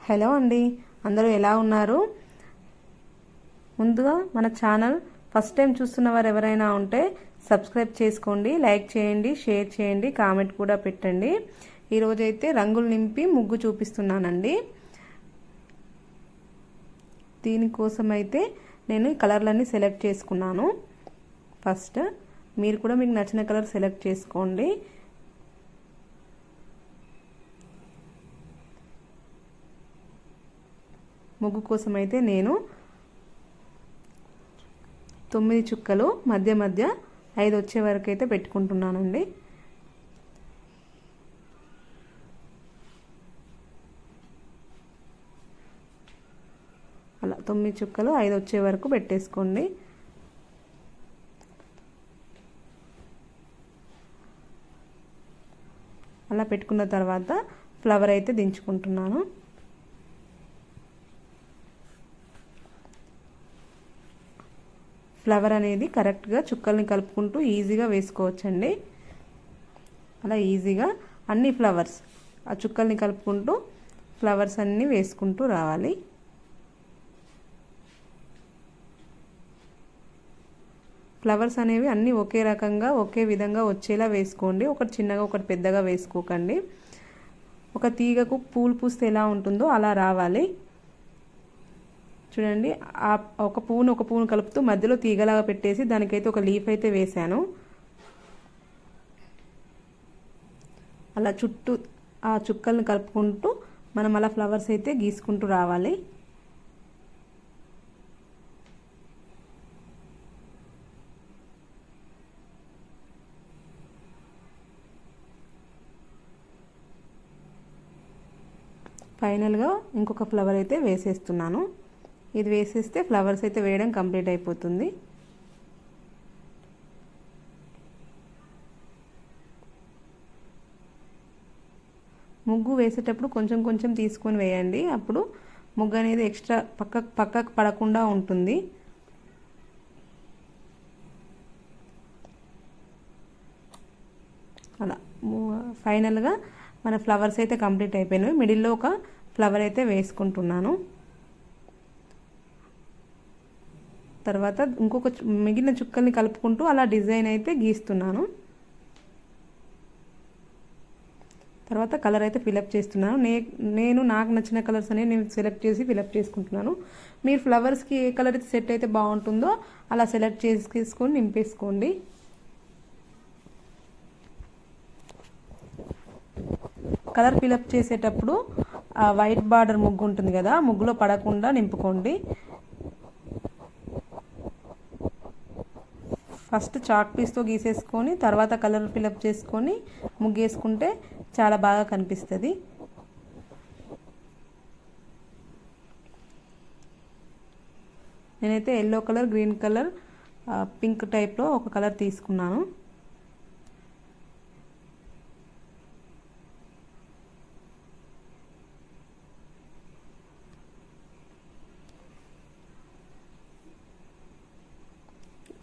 Hello అండి, అందరూ ఎలా ఉన్నారు? ముందుగా మన ఛానల్ ఫస్ట్ టైం చూస్తున్న వారు ఎవరైనా ఉంటే సబ్స్క్రైబ్ చేసుకోండి, లైక్ చేయండి, షేర్ చేయండి, కామెంట్ కూడా పెట్టండి. ఈరోజైతే రంగులు నింపి ముగ్గు చూపిస్తున్నానండి. దీనికోసం అయితే నేను కలర్లన్నీ సెలెక్ట్ చేసుకున్నాను. ఫస్ట్ మీరు కూడా మీకు నచ్చిన కలర్ సెలెక్ట్ చేసుకోండి. ముగ్గు కోసం అయితే నేను 9 చుక్కలు మధ్య మధ్య 5 వచ్చే వరకు అయితే పెట్టుకుంటున్నానండి. అలా 9 చుక్కలు 5 వచ్చే వరకు పెట్టేసుకోండి. అలా పెట్టుకున్న తర్వాత ఫ్లవర్ అయితే దించుకుంటున్నాను. ఫ్లవర్ అనేది కరెక్ట్గా చుక్కల్ని కలుపుకుంటూ ఈజీగా వేసుకోవచ్చండి. అలా ఈజీగా అన్ని ఫ్లవర్స్ ఆ చుక్కల్ని కలుపుకుంటూ ఫ్లవర్స్ అన్నీ వేసుకుంటూ రావాలి. ఫ్లవర్స్ అనేవి అన్నీ ఒకే రకంగా ఒకే విధంగా వచ్చేలా వేసుకోండి. ఒకటి చిన్నగా ఒకటి పెద్దగా వేసుకోకండి. ఒక తీగకు పూలు పూస్తే ఎలా ఉంటుందో అలా రావాలి. చూడండి, ఒక పువ్వును కలుపుతూ మధ్యలో తీగలాగా పెట్టేసి దానికైతే ఒక లీఫ్ అయితే వేశాను. అలా చుట్టూ ఆ చుక్కల్ని కలుపుకుంటూ మనం అలా ఫ్లవర్స్ అయితే గీసుకుంటూ రావాలి. ఫైనల్గా ఇంకొక ఫ్లవర్ అయితే వేసేస్తున్నాను. ఇది వేసేస్తే ఫ్లవర్స్ అయితే వేయడం కంప్లీట్ అయిపోతుంది. ముగ్గు వేసేటప్పుడు కొంచెం కొంచెం తీసుకొని వేయండి. అప్పుడు ముగ్గు అనేది ఎక్స్ట్రా పక్కకు పడకుండా ఉంటుంది. అలా ఫైనల్గా మన ఫ్లవర్స్ అయితే కంప్లీట్ అయిపోయినాయి. మిడిల్లో ఒక ఫ్లవర్ అయితే వేసుకుంటున్నాను. తర్వాత ఇంకొక మిగిలిన చుక్కల్ని కలుపుకుంటూ అలా డిజైన్ అయితే గీస్తున్నాను. తర్వాత కలర్ అయితే ఫిలప్ చేస్తున్నాను. నేను నాకు నచ్చిన కలర్స్ అనేవి నేను సెలెక్ట్ చేసి ఫిలప్ చేసుకుంటున్నాను. మీరు ఫ్లవర్స్కి ఏ కలర్ అయితే సెట్ అయితే బాగుంటుందో అలా సెలెక్ట్ చేసుకొని నింపేసుకోండి. కలర్ ఫిలప్ చేసేటప్పుడు ఆ వైట్ బార్డర్ ముగ్గు ఉంటుంది కదా, ముగ్గులో పడకుండా నింపుకోండి. ఫస్ట్ చాక్ పీస్తో గీసేసుకొని తర్వాత కలర్ ఫిలప్ చేసుకొని ముగ్గేసుకుంటే చాలా బాగా కనిపిస్తుంది. నేనైతే yellow colour, green colour, pink టైప్లో ఒక కలర్ తీసుకున్నాను.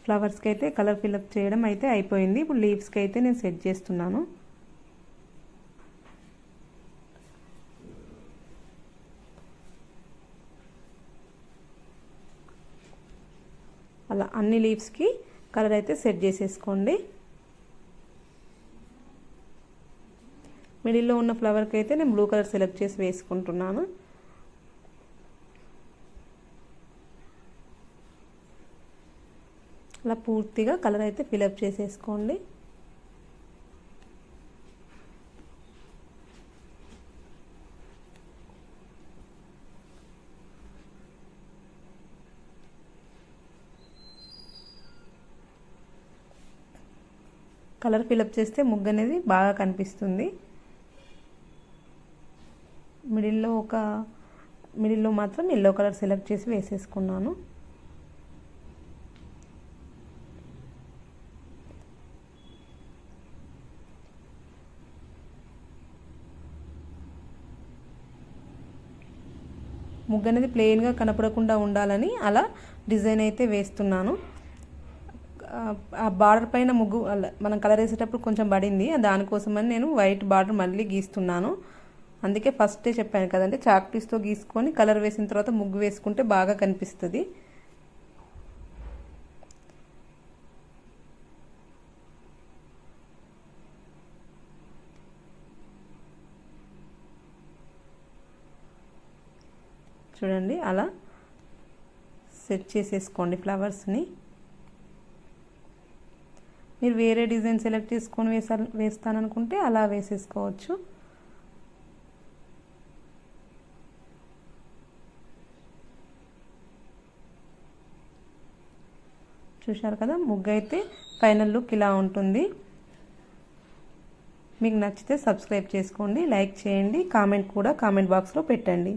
ఫ్లవర్స్కి అయితే కలర్ ఫిల్అప్ చేయడం అయితే అయిపోయింది. ఇప్పుడు లీవ్స్కి అయితే నేను సెట్ చేస్తున్నాను. అలా అన్ని లీవ్స్కి కలర్ అయితే సెట్ చేసేసుకోండి. మిడిల్లో ఉన్న ఫ్లవర్కి అయితే నేను బ్లూ కలర్ సెలెక్ట్ చేసి వేసుకుంటున్నాను. అలా పూర్తిగా కలర్ అయితే ఫిలప్ చేసేసుకోండి. కలర్ ఫిలప్ చేస్తే ముగ్గు అనేది బాగా కనిపిస్తుంది. మిడిల్లో మాత్రం ఎల్లో కలర్ సెలెక్ట్ చేసి వేసేసుకున్నాను. ముగ్గు అనేది ప్లెయిన్గా కనపడకుండా ఉండాలని అలా డిజైన్ అయితే వేస్తున్నాను. ఆ బార్డర్ పైన ముగ్గు మనం కలర్ వేసేటప్పుడు కొంచెం పడింది, దానికోసమని నేను వైట్ బార్డర్ మళ్ళీ గీస్తున్నాను. అందుకే ఫస్టే చెప్పాను కదండి, చాక్ పీస్తో గీసుకొని కలర్ వేసిన తర్వాత ముగ్గు వేసుకుంటే బాగా కనిపిస్తుంది. చూడండి అలా సెట్ చేసేసుకోండి ఫ్లవర్స్ని. మీరు వేరే డిజైన్ సెలెక్ట్ చేసుకొని వేస్తాననుకుంటే అలా వేసేసుకోవచ్చు. చూశారు కదా, ముగ్గు అయితే ఫైనల్ లుక్ ఇలా ఉంటుంది. మీకు నచ్చితే సబ్స్క్రైబ్ చేసుకోండి, లైక్ చేయండి, కామెంట్ కూడా కామెంట్ బాక్స్లో పెట్టండి.